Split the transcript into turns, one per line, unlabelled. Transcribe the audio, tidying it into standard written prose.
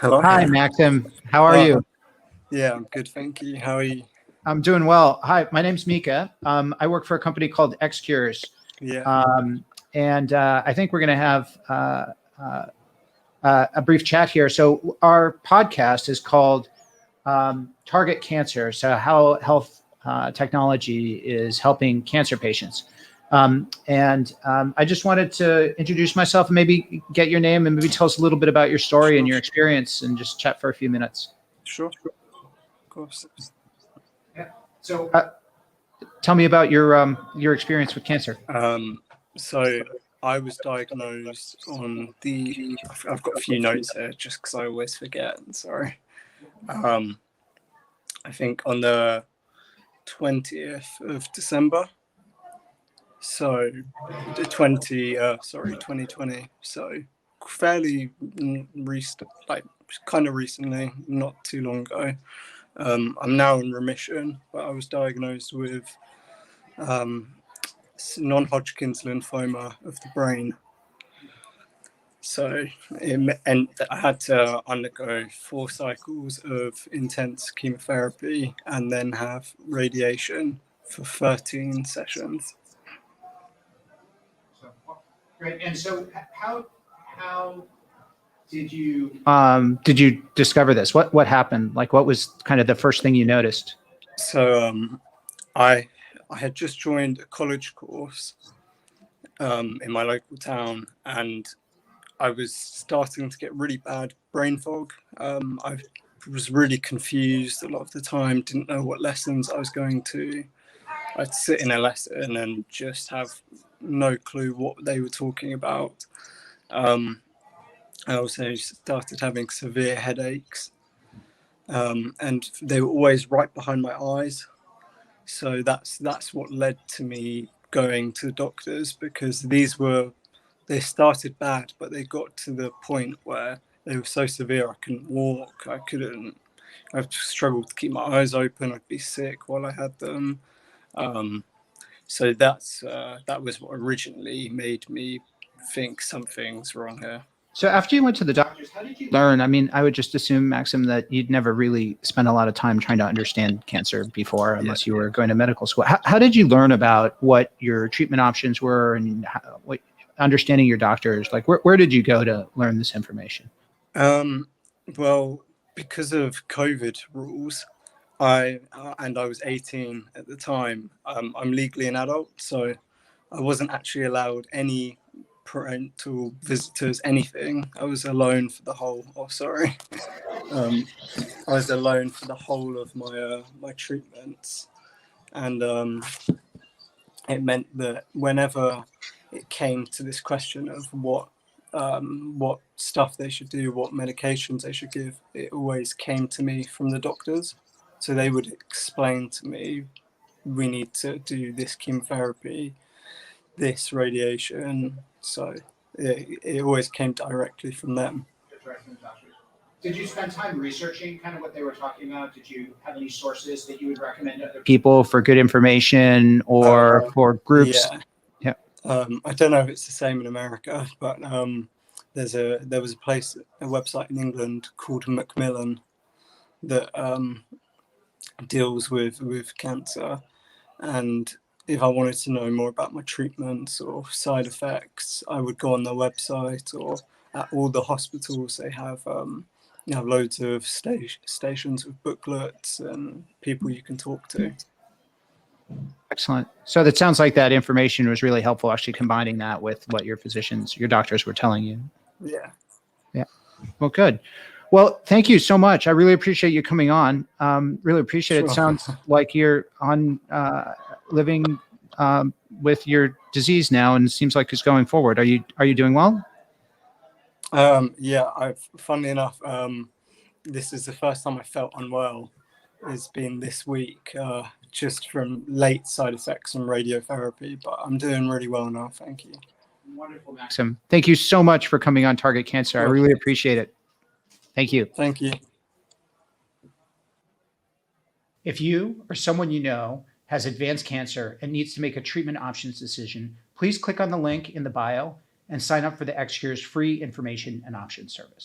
Hello.
Hi, Maxim. How are
Uh,
you?
yeah, I'm good, thank you. How are you?
I'm doing well. Hi, my name's Mika. I work for a company called XCures.
Yeah.
Um, and I think we're going to have uh, a brief chat here. So, our podcast is called Target Cancer. So, how health technology is helping cancer patients. I just wanted to introduce myself and maybe get your name and maybe tell us a little bit about your story and
Sure.
your experience and just chat for a few minutes.
Sure. Of course.
Yeah. So, tell me about your experience with cancer.
Um, so I was diagnosed on the. I've got a few notes here just because I always forget. Sorry. Um, I think on the 20th of December. So the 2020. So fairly recent, like kind of recently, not too long ago. I'm now in remission, but I was diagnosed with non-Hodgkin's lymphoma of the brain. So and I had to undergo 4 cycles of intense chemotherapy and then have radiation for 13 sessions.
Great. And so, how did you discover this? What happened? Like, what was kind of the first thing you noticed?
So I I had just joined a college course in my local town, and I was starting to get really bad brain fog. I was really confused a lot of the time, didn't know what lessons I was going to. I'd sit in a lesson and just have no clue what they were talking about. Um, I also started having severe headaches, and they were always right behind my eyes. So that's what led to me going to the doctors, because they started bad, but they got to the point where they were so severe I couldn't walk, I struggled to keep my eyes open, I'd be sick while I had them. Um, so that was what originally made me think something's wrong here.
So, after you went to the doctors, how did you learn? I mean, I would just assume, Maxim, that you'd never really spent a lot of time trying to understand cancer before,
Yeah.
unless you were going to medical school. How did you learn about what your treatment options were and what understanding your doctors? Like, where did you go to learn this information?
Um, well, because of COVID rules, I was 18 at the time. I'm legally an adult, so I wasn't actually allowed any parental visitors, anything. I was alone for the whole. Oh, sorry. Um, I was alone for the whole of my treatments, and it meant that whenever it came to this question of what stuff they should do, what medications they should give, it always came to me from the doctors. So they would explain to me, we need to do this chemotherapy, this radiation. So it always came directly from them.
Did you spend time researching kind of what they were talking about? Did you have any sources that you would recommend to other people for good information or for groups?
Yeah.
Yeah.
I don't know if it's the same in America, but there was a website in England called Macmillan that deals with cancer, and if I wanted to know more about my treatments or side effects, I would go on their website, or at all the hospitals they have loads of stations with booklets and people you can talk to.
Excellent. So that sounds like that information was really helpful, actually combining that with what your doctors were telling you.
Yeah.
Yeah. Well, good. Well, thank you so much. I really appreciate you coming on. Really appreciate it.
Sure.
Sounds like you're on living with your disease now, and it seems like it's going forward. Are you doing well?
Yeah, funnily enough, this is the first time I felt unwell. It's been this week, just from late side effects from radiotherapy, but I'm doing really well now. Thank you.
Wonderful, Maxim. Thank you so much for coming on Target Cancer. I
Sure.
really appreciate it. Thank you.
Thank you.
If you or someone you know has advanced cancer and needs to make a treatment options decision, please click on the link in the bio and sign up for the XCure's free information and options service.